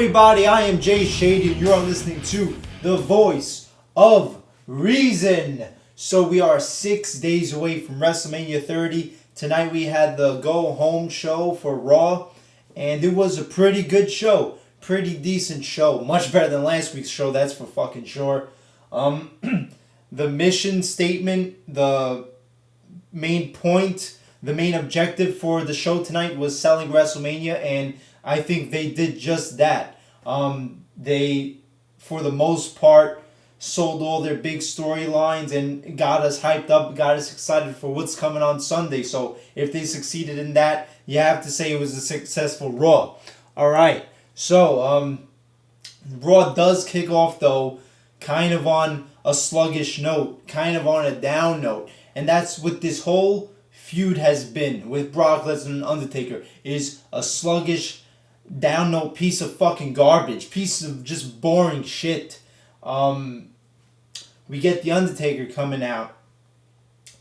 everybody? I am Jay Shady, and you are listening to The Voice of Reason. So we are 6 days away from WrestleMania 30. Tonight we had the go-home show for Raw, and it was a pretty good show. Pretty decent show. Much better than last week's show, that's for fucking sure. The mission statement, the main point, the main objective for the show tonight was selling WrestleMania, and I think they did just that. They, for the most part, sold all their big storylines and got us hyped up, got us excited for what's coming on Sunday. So if they succeeded in that, you have to say it was a successful Raw. Alright, so Raw does kick off, though, kind of on a sluggish note, kind of on a down note. And that's what this whole feud has been with Brock Lesnar and Undertaker, is a sluggish, down note piece of fucking garbage, piece of just boring shit. We get the Undertaker coming out,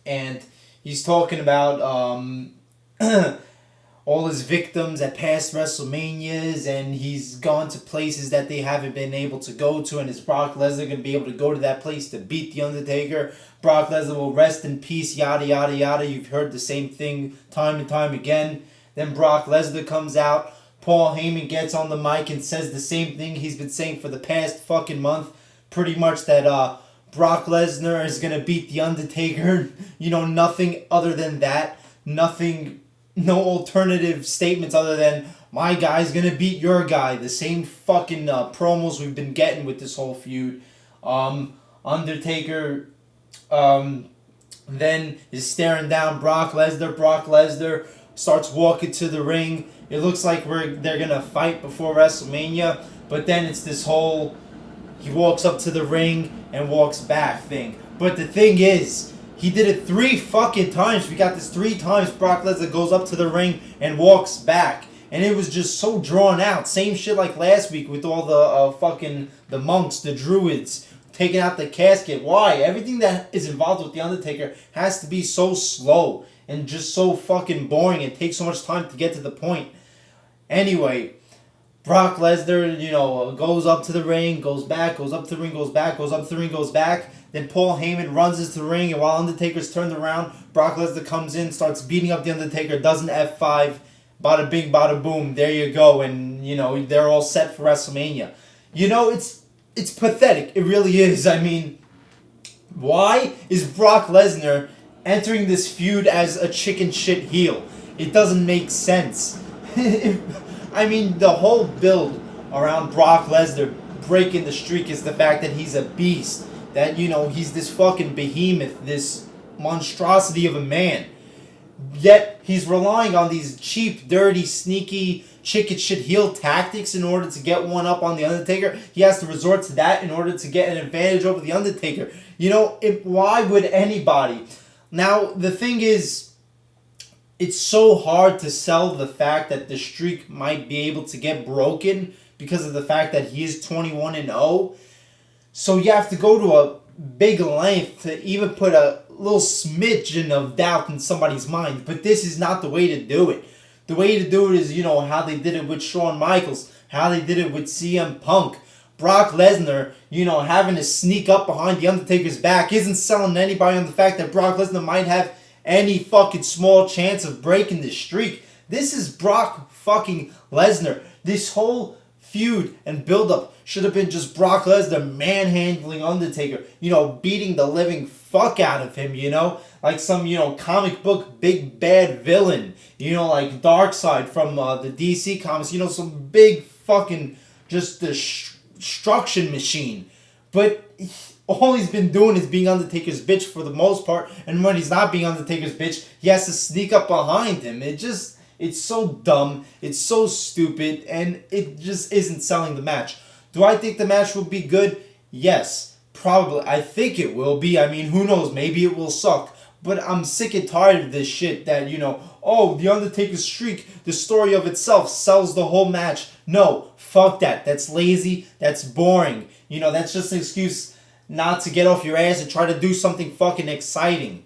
and he's talking about all his victims at past WrestleManias, and he's gone to places that they haven't been able to go to, and is Brock Lesnar going to be able to go to that place to beat the Undertaker? Brock Lesnar will rest in peace, yada yada yada. You've heard the same thing time and time again. Then Brock Lesnar comes out. Paul Heyman gets on the mic and says the same thing he's been saying for the past fucking month. Pretty much that Brock Lesnar is going to beat The Undertaker. You know, nothing other than that. Nothing, no alternative statements other than, my guy's going to beat your guy. The same fucking promos we've been getting with this whole feud. Undertaker then is staring down Brock Lesnar. Brock Lesnar starts walking to the ring. It looks like they're going to fight before WrestleMania. But then it's this whole, he walks up to the ring and walks back thing. But the thing is, he did it 3 fucking times. We got this 3 times Brock Lesnar goes up to the ring and walks back. And it was just so drawn out. Same shit like last week with all the the monks, the druids, taking out the casket. Why? Everything that is involved with The Undertaker has to be so slow and just so fucking boring and takes so much time to get to the point. Anyway, Brock Lesnar, goes up to the ring, goes back, goes up to the ring, goes back, goes up to the ring, goes back. Then Paul Heyman runs into the ring, and while Undertaker's turned around, Brock Lesnar comes in, starts beating up The Undertaker, does an F5, bada bing, bada boom, there you go, and, they're all set for WrestleMania. It's pathetic. It really is. I mean, why is Brock Lesnar entering this feud as a chicken shit heel? It doesn't make sense. I mean, the whole build around Brock Lesnar breaking the streak is the fact that he's a beast. That, he's this fucking behemoth, this monstrosity of a man. Yet, he's relying on these cheap, dirty, sneaky, chicken shit heel tactics in order to get one up on The Undertaker. He has to resort to that in order to get an advantage over The Undertaker. Why would anybody? Now, the thing is, it's so hard to sell the fact that the streak might be able to get broken because of the fact that he is 21-0. So you have to go to a big length to even put a little smidgen of doubt in somebody's mind. But this is not the way to do it. The way to do it is, how they did it with Shawn Michaels, how they did it with CM Punk. Brock Lesnar, having to sneak up behind The Undertaker's back isn't selling anybody on the fact that Brock Lesnar might have any fucking small chance of breaking this streak. This is Brock fucking Lesnar. This whole feud and build-up should have been just Brock Lesnar manhandling Undertaker, beating the living fuck out of him, like some, comic book big bad villain, like Darkseid from the DC comics, some big fucking just destruction machine. But all he's been doing is being Undertaker's bitch for the most part, and when he's not being Undertaker's bitch, he has to sneak up behind him. It's so dumb, it's so stupid, and it just isn't selling the match. Do I think the match will be good? Yes, probably. I think it will be. I mean, who knows? Maybe it will suck. But I'm sick and tired of this shit that, The Undertaker's streak, the story of itself, sells the whole match. No, fuck that. That's lazy. That's boring. That's just an excuse not to get off your ass and try to do something fucking exciting.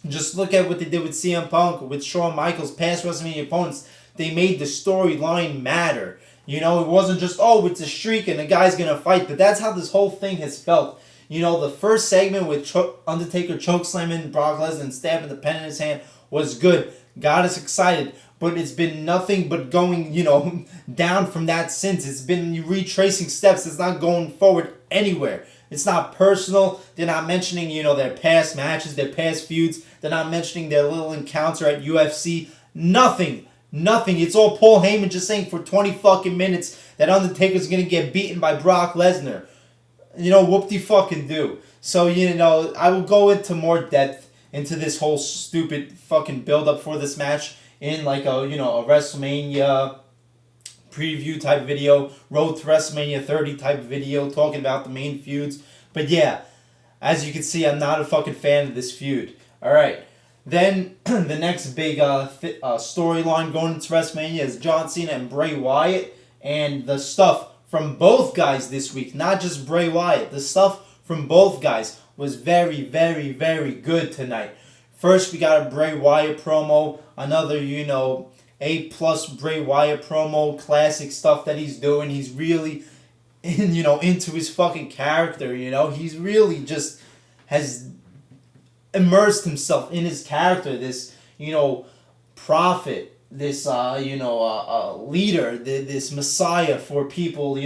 Just look at what they did with CM Punk, with Shawn Michaels, past WrestleMania opponents. They made the storyline matter. You know, it wasn't just, oh, it's a streak and the guy's gonna fight, but that's how this whole thing has felt. You know, the first segment with Undertaker chokeslamming Brock Lesnar and stabbing the pen in his hand was good. Got us excited. But it's been nothing but going, down from that since. It's been retracing steps. It's not going forward anywhere. It's not personal. They're not mentioning, their past matches, their past feuds. They're not mentioning their little encounter at UFC. Nothing. Nothing. It's all Paul Heyman just saying for 20 fucking minutes that Undertaker's going to get beaten by Brock Lesnar. Whoop-de-fucking-do. So, I will go into more depth into this whole stupid fucking build-up for this match in like a WrestleMania preview type video, Road to WrestleMania 30 type video, talking about the main feuds. But yeah, as you can see, I'm not a fucking fan of this feud. Alright, then the next big storyline going into WrestleMania is John Cena and Bray Wyatt, and the stuff from both guys this week, not just Bray Wyatt, the stuff from both guys was very, very, very good tonight. First, we got a Bray Wyatt promo, another, A+ Bray Wyatt promo, classic stuff that he's doing. He's really, into his fucking character, He's really just has immersed himself in his character, this, prophet, this, leader, this messiah for people,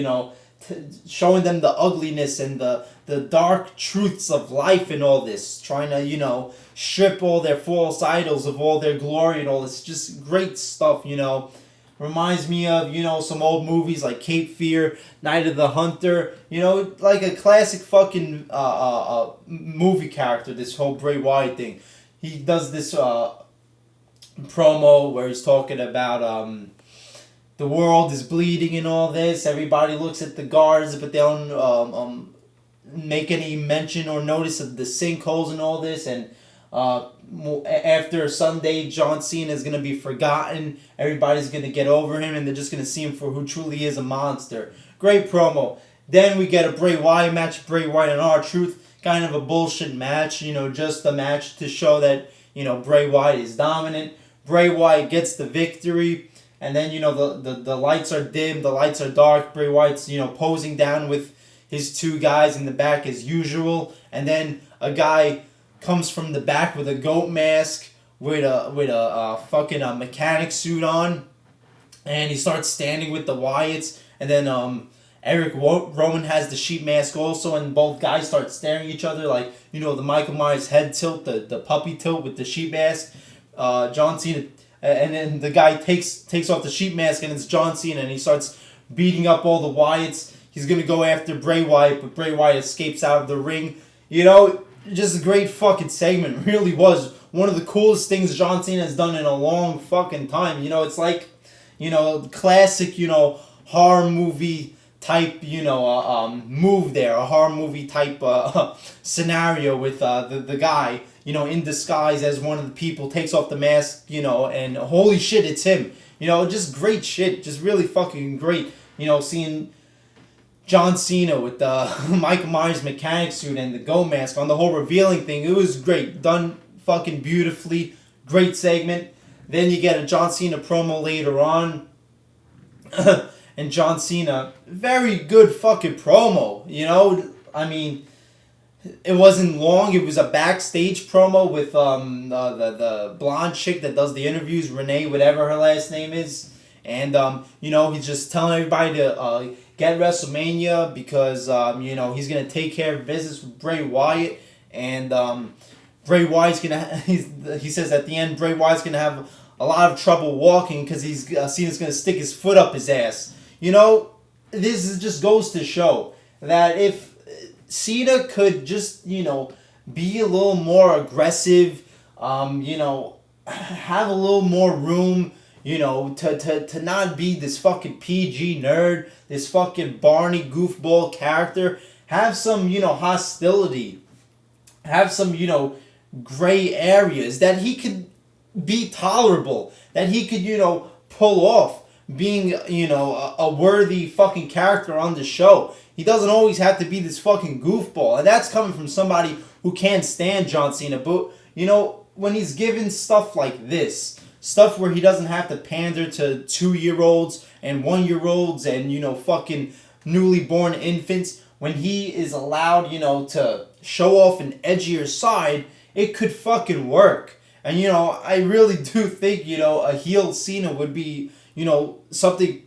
showing them the ugliness and the dark truths of life and all this, trying to, strip all their false idols of all their glory and all this. Just great stuff, Reminds me of, some old movies like Cape Fear, Night of the Hunter, like a classic fucking movie character, this whole Bray Wyatt thing. He does this promo where he's talking about the world is bleeding and all this. Everybody looks at the guards, but they don't make any mention or notice of the sinkholes and all this. And after Sunday, John Cena is going to be forgotten. Everybody's going to get over him, and they're just going to see him for who truly is, a monster. Great promo. Then we get a Bray Wyatt match, Bray Wyatt and R-Truth. Kind of a bullshit match, just a match to show that, Bray Wyatt is dominant. Bray Wyatt gets the victory. And then, the lights are dim, the lights are dark. Bray Wyatt's, posing down with his two guys in the back as usual. And then a guy comes from the back with a goat mask, with a fucking mechanic suit on. And he starts standing with the Wyatts. And then Eric Rowan has the sheep mask also. And both guys start staring at each other like, the Michael Myers head tilt, the puppy tilt with the sheep mask. John Cena... And then the guy takes off the sheep mask, and it's John Cena, and he starts beating up all the Wyatts. He's going to go after Bray Wyatt, but Bray Wyatt escapes out of the ring. Just a great fucking segment. Really was one of the coolest things John Cena has done in a long fucking time. It's like, classic, horror movie type, move there. A horror movie type scenario with the guy, in disguise as one of the people, takes off the mask, and holy shit, it's him. Just great shit. Just really fucking great. Seeing John Cena with the Michael Myers mechanic suit and the go mask on the whole revealing thing. It was great. Done fucking beautifully. Great segment. Then you get a John Cena promo later on. And John Cena, very good fucking promo. I mean... It wasn't long. It was a backstage promo with the blonde chick that does the interviews, Renee, whatever her last name is. And, he's just telling everybody to get WrestleMania because, he's going to take care of business with Bray Wyatt. And Bray Wyatt's going to, he says at the end, Bray Wyatt's going to have a lot of trouble walking because Cena's going to stick his foot up his ass. Just goes to show that if Cena could just, be a little more aggressive, have a little more room, to not be this fucking PG nerd, this fucking Barney goofball character. Have some, hostility. Have some, gray areas that he could be tolerable. That he could, pull off being, a worthy fucking character on the show. He doesn't always have to be this fucking goofball. And that's coming from somebody who can't stand John Cena. But, when he's given stuff like this, stuff where he doesn't have to pander to 2-year-olds and 1-year-olds and, fucking newly born infants. When he is allowed, to show off an edgier side, it could fucking work. And, I really do think, a heel Cena would be, something,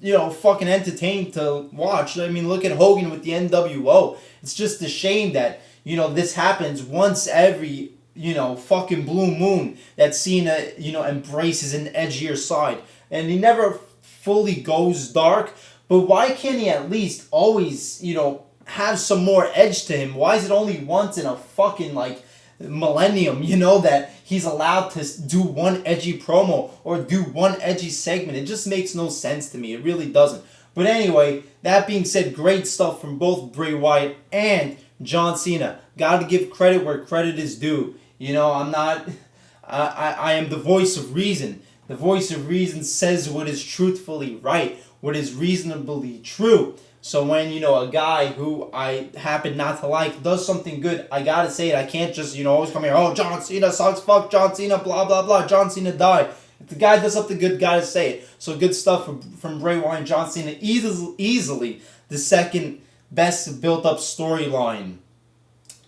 fucking entertaining to watch. I mean, look at Hogan with the NWO. It's just a shame that, this happens once every, fucking blue moon that Cena, embraces an edgier side. And he never fully goes dark, but why can't he at least always, have some more edge to him? Why is it only once in a fucking, millennium, that he's allowed to do one edgy promo or do one edgy segment? It just makes no sense to me. It really doesn't. But anyway, that being said, great stuff from both Bray Wyatt and John Cena. Gotta give credit where credit is due. I am the voice of reason. The voice of reason says what is truthfully right, what is reasonably true. So when, a guy who I happen not to like does something good, I gotta say it. I can't just, always come here, oh, John Cena sucks, fuck John Cena, blah, blah, blah, John Cena died. If the guy does something good, gotta say it. So good stuff from Bray Wyatt and John Cena. Easily the second best built-up storyline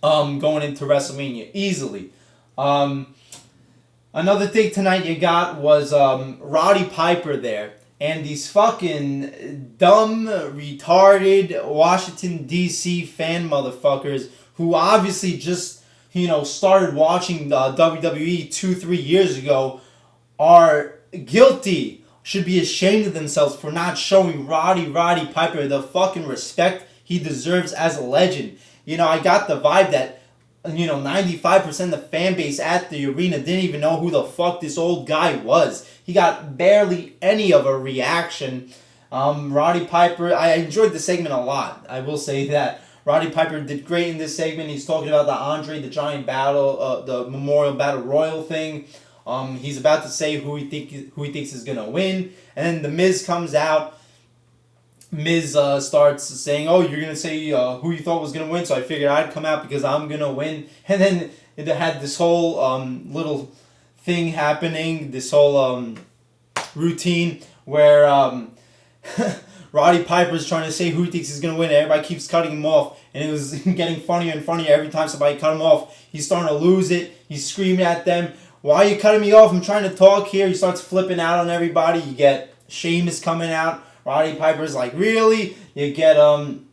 going into WrestleMania. Easily. Another thing tonight you got was Roddy Piper there. And these fucking dumb, retarded Washington, D.C. fan motherfuckers who obviously just, started watching WWE 2-3 years ago are guilty, should be ashamed of themselves for not showing Roddy Piper the fucking respect he deserves as a legend. I got the vibe that 95% of the fan base at the arena didn't even know who the fuck this old guy was. He got barely any of a reaction. Roddy Piper, I enjoyed the segment a lot. I will say that. Roddy Piper did great in this segment. He's talking about the Andre the Giant battle, the Memorial Battle Royal thing. He's about to say who he thinks is going to win. And then The Miz comes out. Miz starts saying, oh, you're going to say who you thought was going to win, so I figured I'd come out because I'm going to win. And then it had this whole little thing happening, this whole routine where Roddy Piper's trying to say who he thinks is going to win, and everybody keeps cutting him off, and it was getting funnier and funnier every time somebody cut him off. He's starting to lose it. He's screaming at them, why are you cutting me off? I'm trying to talk here. He starts flipping out on everybody. You get Sheamus coming out. Roddy Piper's like, really? You get, who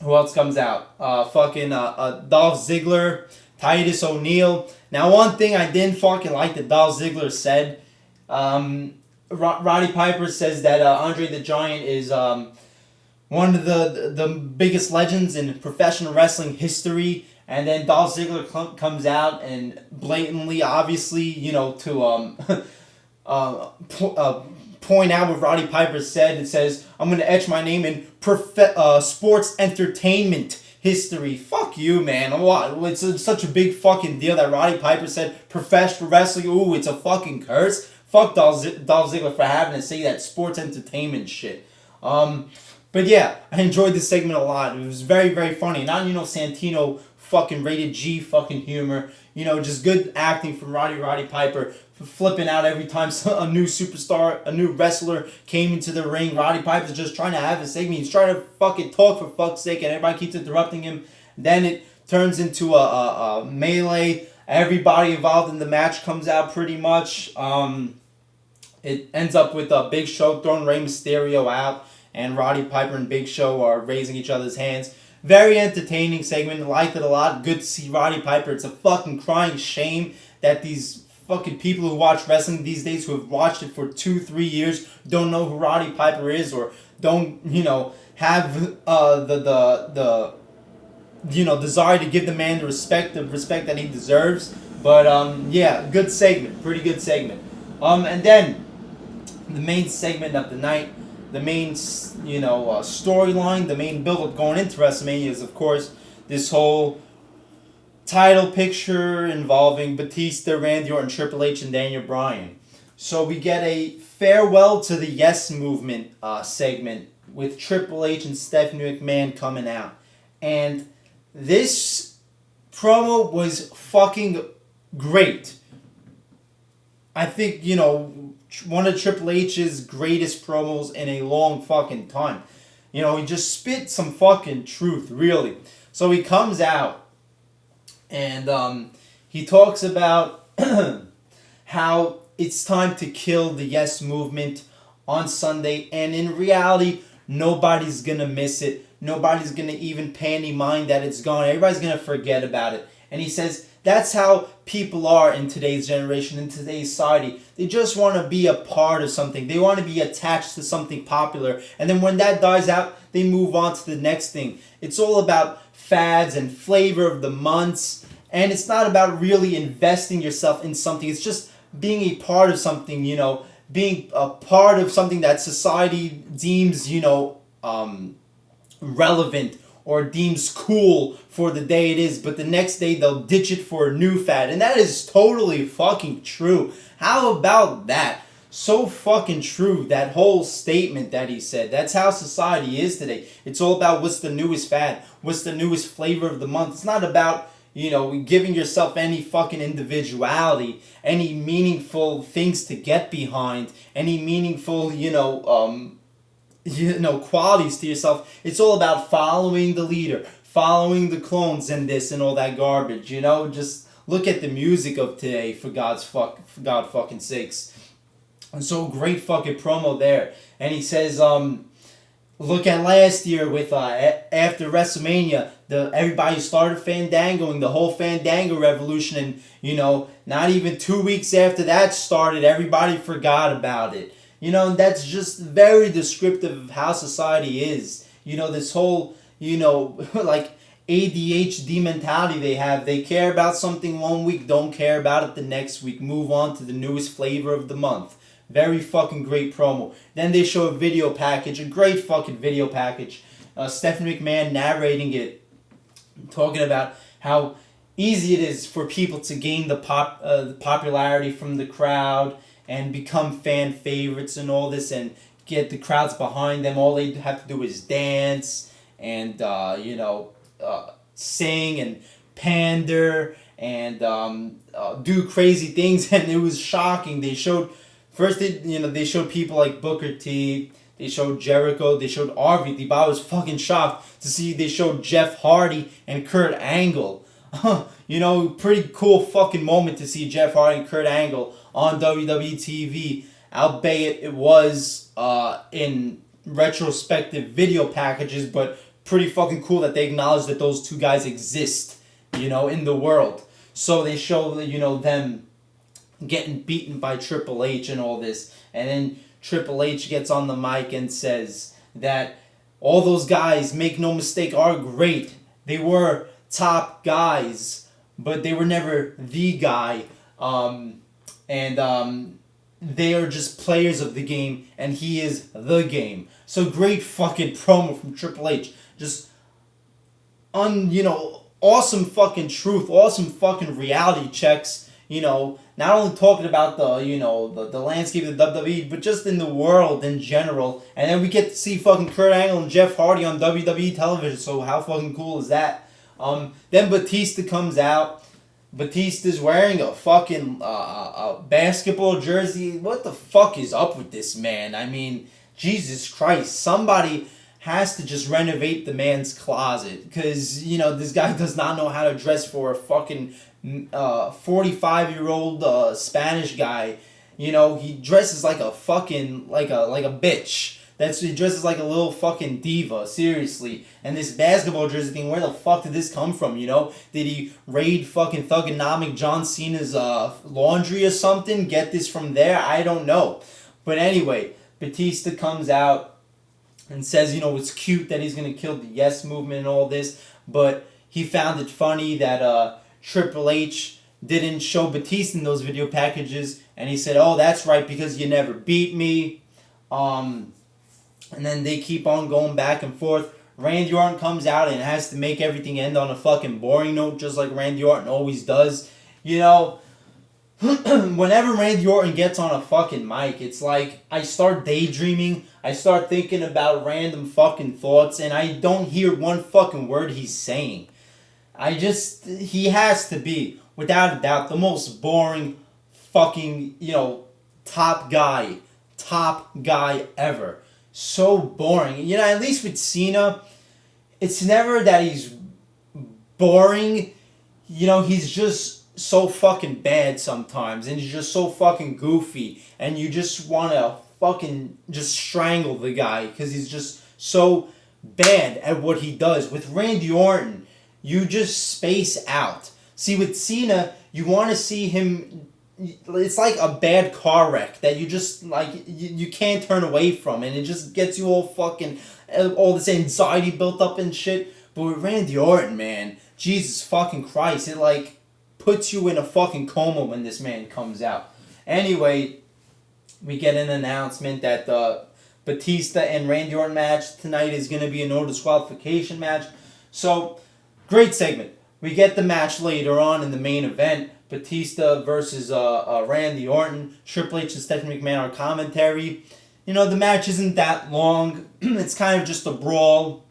else comes out? Dolph Ziggler, Titus O'Neil. Now, one thing I didn't fucking like that Dolph Ziggler said, Roddy Piper says that Andre the Giant is one of the biggest legends in professional wrestling history. And then Dolph Ziggler comes out and blatantly, obviously, to point out what Roddy Piper said. It says, I'm going to etch my name in sports entertainment history. Fuck you, man. It's such a big fucking deal that Roddy Piper said professional wrestling. Ooh, it's a fucking curse. Fuck Dolph Ziggler for having to say that sports entertainment shit. But yeah, I enjoyed this segment a lot. It was very, very funny. Not, Santino fucking rated G fucking humor. Just good acting from Roddy Piper. Flipping out every time a new superstar, a new wrestler came into the ring. Roddy Piper's just trying to have a segment. He's trying to fucking talk for fuck's sake, and everybody keeps interrupting him. Then it turns into a melee. Everybody involved in the match comes out pretty much. It ends up with Big Show throwing Rey Mysterio out, and Roddy Piper and Big Show are raising each other's hands. Very entertaining segment. Liked it a lot. Good to see Roddy Piper. It's a fucking crying shame that these fucking people who watch wrestling these days, who have watched it for 2-3 years, don't know who Roddy Piper is, or don't have the desire to give the man the respect that he deserves. But yeah, good segment, pretty good segment. And then the main segment of the night, the main storyline, the main build-up going into WrestleMania is, of course, this whole title picture involving Batista, Randy Orton, Triple H, and Daniel Bryan. So we get a farewell to the Yes Movement segment with Triple H and Stephanie McMahon coming out. And this promo was fucking great. I think, one of Triple H's greatest promos in a long fucking time. He just spit some fucking truth, really. So he comes out and he talks about how it's time to kill the Yes Movement on Sunday, and in reality, nobody's gonna miss it. Nobody's gonna even pay any mind that it's gone. Everybody's gonna forget about it. And he says that's how people are in today's generation, in today's society. They just want to be a part of something. They want to be attached to something popular. And then when that dies out, they move on to the next thing. It's all about fads and flavor of the months. And it's not about really investing yourself in something. It's just being a part of something, being a part of something that society deems, relevant or deems cool for the day it is, but the next day they'll ditch it for a new fad. And that is totally fucking true. How about that? So fucking true, that whole statement that he said. That's how society is today. It's all about what's the newest fad, what's the newest flavor of the month. It's not about, giving yourself any fucking individuality, any meaningful things to get behind, any meaningful, qualities to yourself. It's all about following the leader, following the clones and this and all that garbage, just look at the music of today, for God fucking sakes. And so great fucking promo there. And he says, look at last year with after WrestleMania, everybody started fandangoing, the whole Fandango revolution, and not even 2 weeks after that started, everybody forgot about it. That's just very descriptive of how society is. This whole, like ADHD mentality they have. They care about something 1 week, don't care about it the next week. Move on to the newest flavor of the month. Very fucking great promo. Then they show a video package, a great fucking video package. Stephanie McMahon narrating it, talking about how easy it is for people to gain the popularity from the crowd and become fan favorites and all this and get the crowds behind them. All they have to do is dance and, sing and pander and do crazy things. And it was shocking. They showed, they showed people like Booker T, they showed Jericho, they showed RVD, but I was fucking shocked to see they showed Jeff Hardy and Kurt Angle. Pretty cool fucking moment to see Jeff Hardy and Kurt Angle on WWE TV, albeit it was in retrospective video packages, but pretty fucking cool that they acknowledge that those two guys exist, in the world. So they show, them getting beaten by Triple H and all this, and then Triple H gets on the mic and says that all those guys, make no mistake, are great. They were top guys, but they were never the guy. They are just players of the game, and he is the game. So great fucking promo from Triple H. Just awesome fucking truth, awesome fucking reality checks. Not only talking about the landscape of the WWE, but just in the world in general. And then we get to see fucking Kurt Angle and Jeff Hardy on WWE television. So how fucking cool is that? Then Batista comes out. Batista's wearing a fucking a basketball jersey. What the fuck is up with this man? I mean, Jesus Christ. Somebody has to just renovate the man's closet. Because, this guy does not know how to dress for a fucking 45-year-old Spanish guy. He dresses like a fucking, like a bitch. He dresses like a little fucking diva, seriously. And this basketball jersey thing, where the fuck did this come from, Did he raid fucking Thuganomic John Cena's laundry or something? Get this from there? I don't know. But anyway, Batista comes out and says, it's cute that he's going to kill the Yes Movement and all this. But he found it funny that Triple H didn't show Batista in those video packages. And he said, oh, that's right, because you never beat me. And then they keep on going back and forth. Randy Orton comes out and has to make everything end on a fucking boring note, just like Randy Orton always does. Whenever Randy Orton gets on a fucking mic, it's like I start daydreaming. I start thinking about random fucking thoughts, and I don't hear one fucking word he's saying. He has to be, without a doubt, the most boring fucking, top guy ever. So boring. At least with Cena, it's never that he's boring. He's just so fucking bad sometimes, and he's just so fucking goofy, and you just want to fucking just strangle the guy because he's just so bad at what he does. With Randy Orton, you just space out. See, with Cena, you want to see him. It's like a bad car wreck that you just like you can't turn away from, and it just gets you all fucking all this anxiety built up and shit. But with Randy Orton, man, Jesus fucking Christ, it like puts you in a fucking coma when this man comes out. Anyway, we get an announcement that the Batista and Randy Orton match tonight is going to be a no disqualification match. So, great segment. We get the match later on in the main event. Batista versus Randy Orton. Triple H and Stephanie McMahon are commentary. The match isn't that long. It's kind of just a brawl.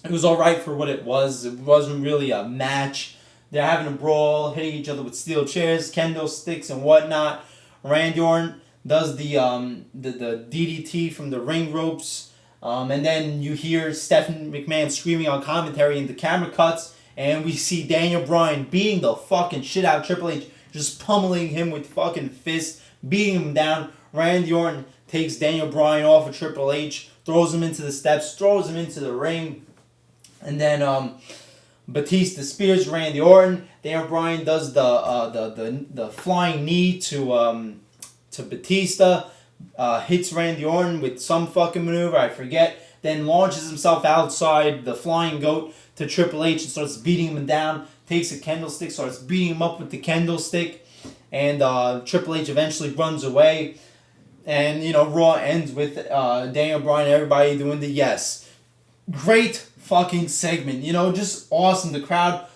It was alright for what it was. It wasn't really a match. They're having a brawl, hitting each other with steel chairs, kendo sticks, and whatnot. Randy Orton does the DDT from the ring ropes. And then you hear Stephanie McMahon screaming on commentary, and the camera cuts. And we see Daniel Bryan beating the fucking shit out of Triple H, just pummeling him with fucking fists, beating him down. Randy Orton takes Daniel Bryan off of Triple H, throws him into the steps, throws him into the ring. And then Batista spears Randy Orton. Daniel Bryan does the flying knee to Batista, hits Randy Orton with some fucking maneuver, I forget. Then launches himself outside the flying goat to Triple H and starts beating him down. Takes a kendo stick, starts beating him up with the kendo stick. And Triple H eventually runs away. And, Raw ends with Daniel Bryan and everybody doing the yes. Great fucking segment. Just awesome. The crowd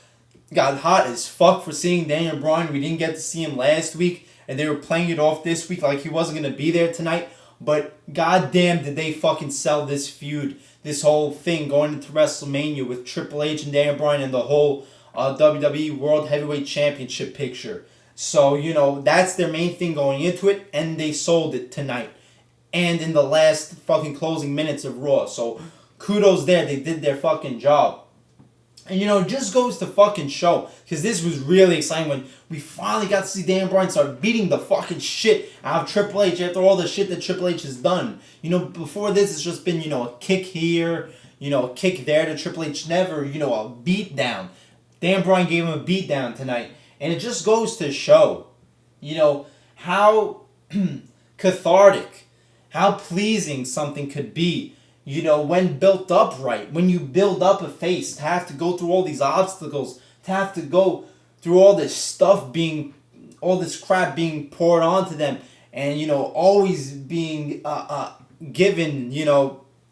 got hot as fuck for seeing Daniel Bryan. We didn't get to see him last week. And they were playing it off this week like he wasn't going to be there tonight. But goddamn did they fucking sell this feud, this whole thing going into WrestleMania with Triple H and Daniel Bryan and the whole WWE World Heavyweight Championship picture. So, that's their main thing going into it, and they sold it tonight. And in the last fucking closing minutes of Raw. So, kudos there, they did their fucking job. And, it just goes to fucking show. Because this was really exciting when we finally got to see Daniel Bryan start beating the fucking shit out of Triple H after all the shit that Triple H has done. Before this, it's just been, a kick here, a kick there to Triple H. Never, a beat down. Daniel Bryan gave him a beat down tonight. And it just goes to show, how cathartic, how pleasing something could be. When built up right, when you build up a face, to have to go through all these obstacles, to have to go through all this all this crap being poured onto them, and, always being given,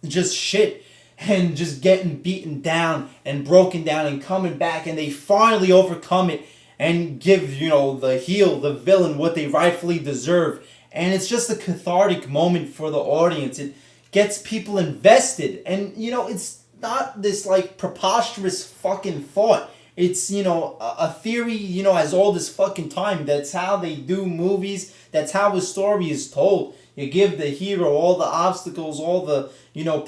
just shit, and just getting beaten down and broken down and coming back, and they finally overcome it and give, the heel, the villain, what they rightfully deserve. And it's just a cathartic moment for the audience. It gets people invested. And, it's not this, preposterous fucking thought. It's, a theory, as old as fucking time. That's how they do movies. That's how a story is told. You give the hero all the obstacles, all the,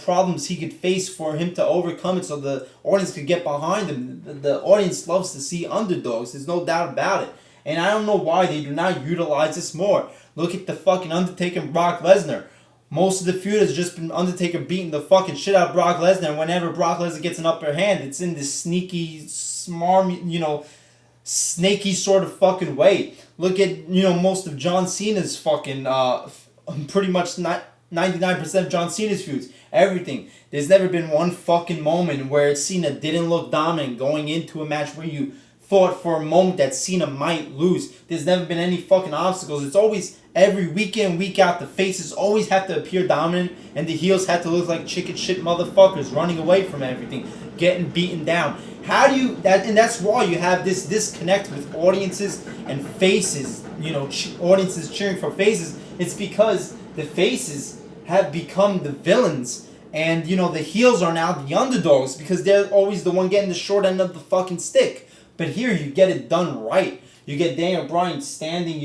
problems he could face for him to overcome it so the audience could get behind him. The audience loves to see underdogs. There's no doubt about it. And I don't know why they do not utilize this more. Look at the fucking Undertaker and Brock Lesnar. Most of the feud has just been Undertaker beating the fucking shit out of Brock Lesnar. And whenever Brock Lesnar gets an upper hand, it's in this sneaky, smarmy, snaky sort of fucking way. Look at, most of John Cena's fucking, pretty much 99% of John Cena's feuds. Everything. There's never been one fucking moment where Cena didn't look dominant going into a match where you thought for a moment that Cena might lose. There's never been any fucking obstacles. It's always, every week in, week out, the faces always have to appear dominant and the heels have to look like chicken shit motherfuckers running away from everything, getting beaten down. How do you, and that's why you have this disconnect with audiences and faces, audiences cheering for faces. It's because the faces have become the villains and, the heels are now the underdogs because they're always the one getting the short end of the fucking stick. But here you get it done right. You get Daniel Bryan standing,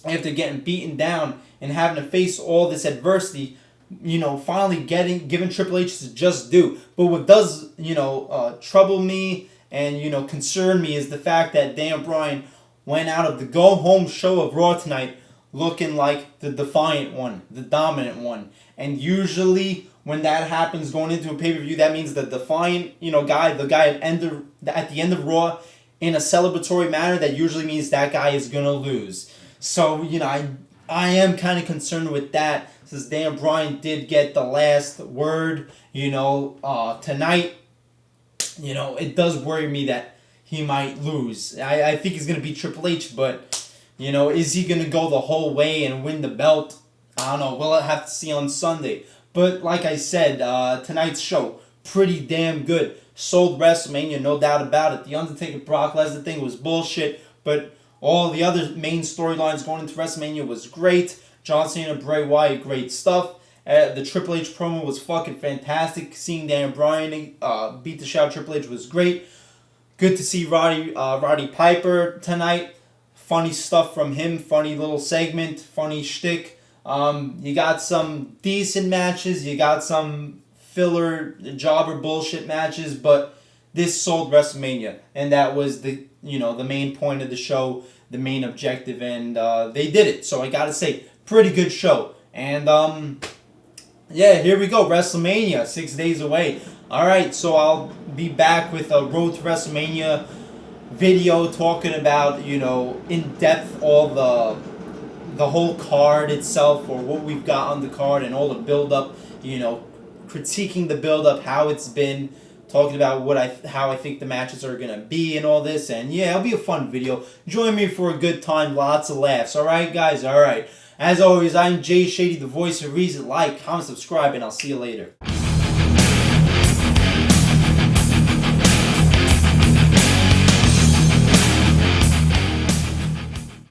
after getting beaten down and having to face all this adversity, finally giving Triple H his just due. But what does, trouble me and, concern me is the fact that Daniel Bryan went out of the go-home show of Raw tonight looking like the defiant one, the dominant one. And usually when that happens going into a pay-per-view, that means the defiant, guy, the guy at the end of Raw in a celebratory manner, that usually means that guy is going to lose. So, I am kind of concerned with that, since Dan Bryan did get the last word, tonight. It does worry me that he might lose. I think he's going to beat Triple H, but, is he going to go the whole way and win the belt? I don't know. We'll have to see on Sunday. But like I said, tonight's show, pretty damn good. Sold WrestleMania, no doubt about it. The Undertaker Brock Lesnar thing was bullshit, but all the other main storylines going into WrestleMania was great. John Cena, Bray Wyatt, great stuff. The Triple H promo was fucking fantastic. Seeing Dan Bryan beat the shit out of Triple H was great. Good to see Roddy Piper tonight. Funny stuff from him. Funny little segment. Funny shtick. You got some decent matches. You got some filler, jobber bullshit matches. But this sold WrestleMania. And that was the main point of the show. The main objective. And they did it. So I gotta say, pretty good show. And yeah, here we go. WrestleMania, 6 days away. Alright, so I'll be back with a Road to WrestleMania video talking about, in depth all the whole card itself, or what we've got on the card and all the build up, critiquing the build up, how it's been, talking about how I think the matches are gonna be and all this. And yeah, it'll be a fun video. Join me for a good time, lots of laughs. Alright guys, alright. As always, I'm Jay Shady, the voice of reason. Like, comment, subscribe, and I'll see you later.